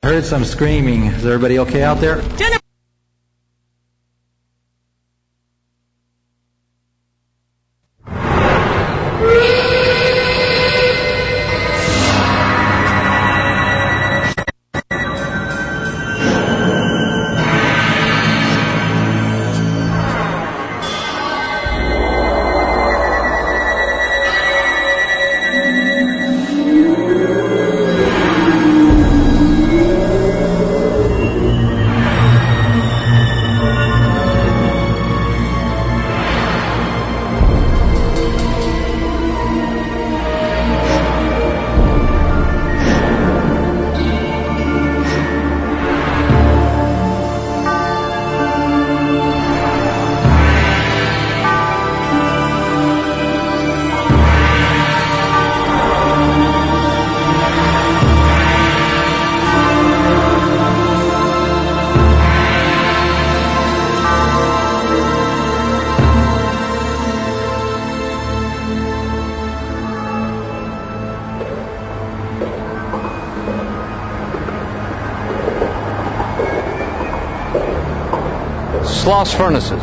I heard some screaming. Is everybody okay out there? Sloss Furnaces,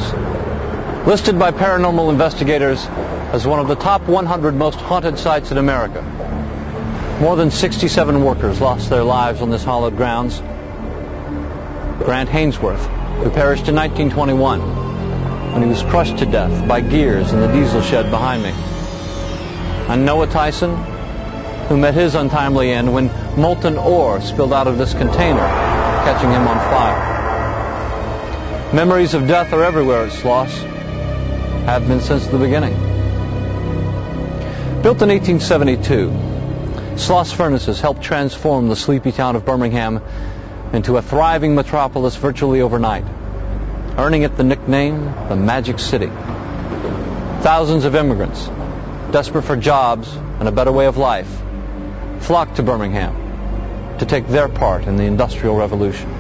listed by paranormal investigators as one of the top 100 most haunted sites in America. More than 67 workers lost their lives on this hallowed grounds. Grant Hainsworth, who perished in 1921 when he was crushed to death by gears in the diesel shed behind me. And Noah Tyson, who met his untimely end when molten ore spilled out of this container, catching him on fire. Memories of death are everywhere at Sloss, have been since the beginning. Built in 1872, Sloss Furnaces helped transform the sleepy town of Birmingham into a thriving metropolis virtually overnight, earning it the nickname the Magic City. Thousands of immigrants, desperate for jobs and a better way of life, flocked to Birmingham to take their part in the Industrial Revolution.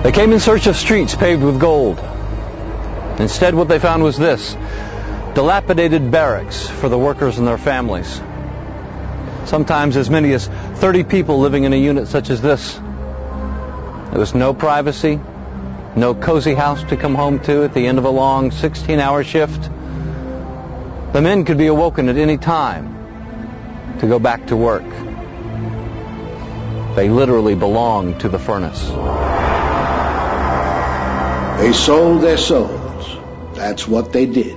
They came in search of streets paved with gold. Instead, what they found was this: dilapidated barracks for the workers and their families. Sometimes as many as 30 people living in a unit such as this. There was no privacy, no cozy house to come home to at the end of a long 16-hour shift. The men could be awoken at any time to go back to work. They literally belonged to the furnace. They sold their souls. That's what they did.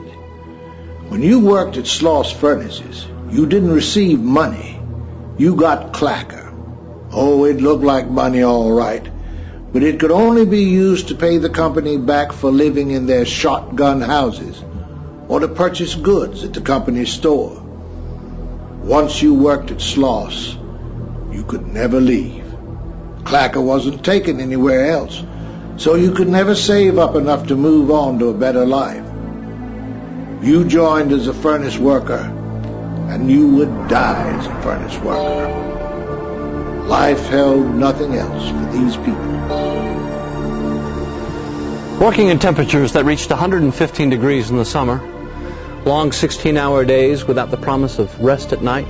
When you worked at Sloss Furnaces, you didn't receive money. You got clacker. Oh, it looked like money all right, but it could only be used to pay the company back for living in their shotgun houses or to purchase goods at the company's store. Once you worked at Sloss, you could never leave. Clacker wasn't taken anywhere else, so you could never save up enough to move on to a better life. You joined as a furnace worker, and you would die as a furnace worker. Life held nothing else for these people. Working in temperatures that reached 115 degrees in the summer, long 16-hour days without the promise of rest at night,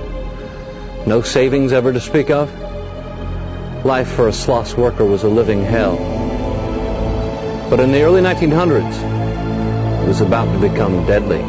no savings ever to speak of, life for a Sloss worker was a living hell. But in the early 1900s, it was about to become deadly.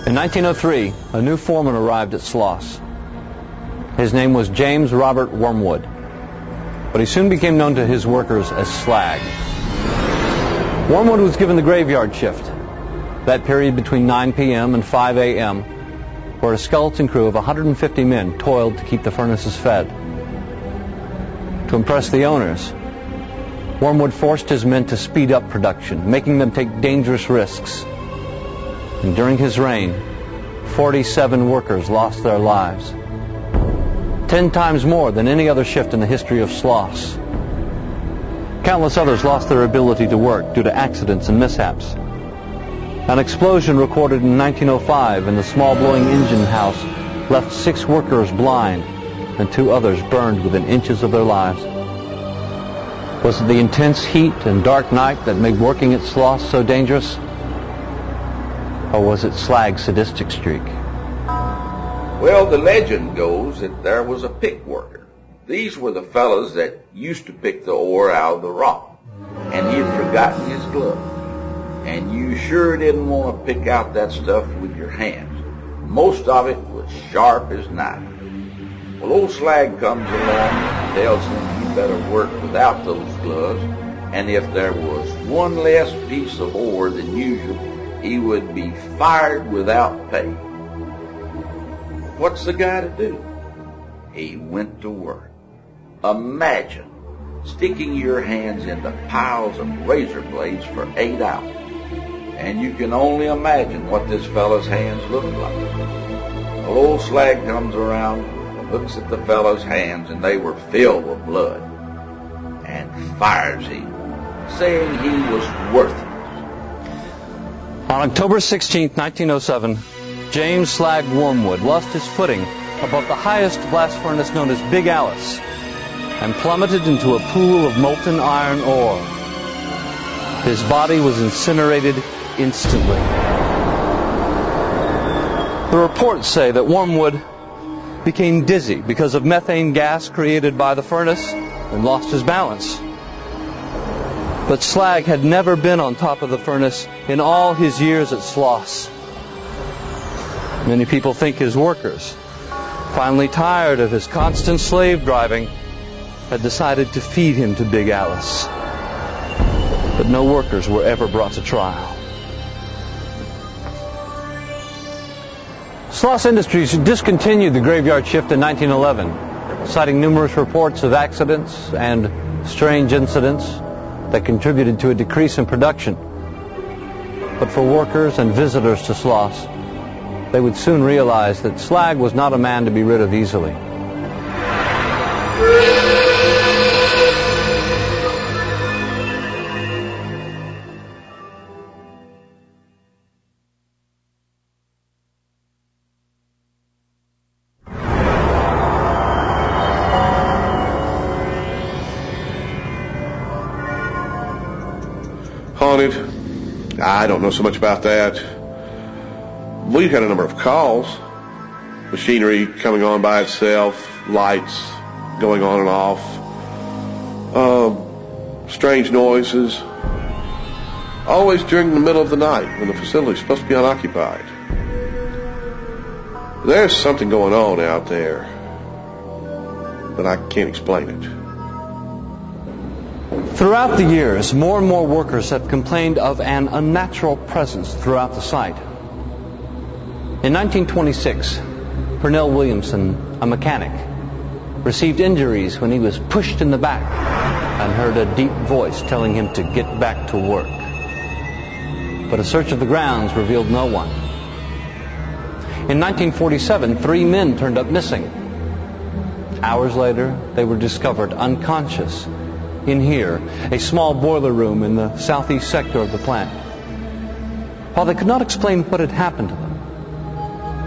In 1903, a new foreman arrived at Sloss. His name was James Robert Wormwood, but he soon became known to his workers as Slag. Wormwood was given the graveyard shift, that period between 9 p.m. and 5 a.m., where a skeleton crew of 150 men toiled to keep the furnaces fed. To impress the owners, Wormwood forced his men to speed up production, making them take dangerous risks. And during his reign, 47 workers lost their lives, 10 times more than any other shift in the history of Sloss. Countless others lost their ability to work due to accidents and mishaps. An explosion recorded in 1905 in the small blowing engine house left 6 workers blind and 2 others burned within inches of their lives. Was it the intense heat and dark night that made working at Sloss so dangerous? Or was it Slag's sadistic streak? Well, the legend goes that there was a pick worker. These were the fellas that used to pick the ore out of the rock, and he had forgotten his glove. And you sure didn't want to pick out that stuff with your hands. Most of it was sharp as knife. Well, old Slag comes along and tells him he better work without those gloves, and if there was one less piece of ore than usual, he would be fired without pay. What's the guy to do? He went to work. Imagine sticking your hands into piles of razor blades for 8 hours. And you can only imagine what this fella's hands looked like. Well, old Slag comes around, looks at the fella's hands, and they were filled with blood, and fires him, saying he was worthless. On October 16, 1907, James Slag Wormwood lost his footing above the highest blast furnace known as Big Alice and plummeted into a pool of molten iron ore. His body was incinerated instantly. The reports say that Wormwood became dizzy because of methane gas created by the furnace and lost his balance. But Slag had never been on top of the furnace in all his years at Sloss. Many people think his workers, finally tired of his constant slave driving, had decided to feed him to Big Alice. But no workers were ever brought to trial. Sloss Industries discontinued the graveyard shift in 1911, citing numerous reports of accidents and strange incidents that contributed to a decrease in production. But for workers and visitors to Sloss, they would soon realize that Slag was not a man to be rid of easily. Haunted? I don't know so much about that. We've had a number of calls. Machinery coming on by itself, lights going on and off, strange noises, always during the middle of the night when the facility's supposed to be unoccupied. There's something going on out there, but I can't explain it. Throughout the years, more and more workers have complained of an unnatural presence throughout the site. In 1926, Pernell Williamson, a mechanic, received injuries when he was pushed in the back and heard a deep voice telling him to get back to work. But a search of the grounds revealed no one. In 1947, 3 men turned up missing. Hours later, they were discovered unconscious in here, a small boiler room in the southeast sector of the plant. While they could not explain what had happened to them,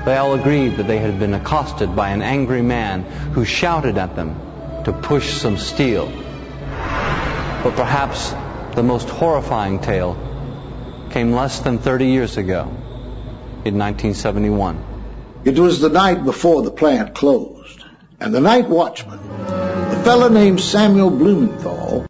they all agreed that they had been accosted by an angry man who shouted at them to push some steel. But perhaps the most horrifying tale came less than 30 years ago, in 1971. It was the night before the plant closed, and the night watchman, a fella named Samuel Blumenthal,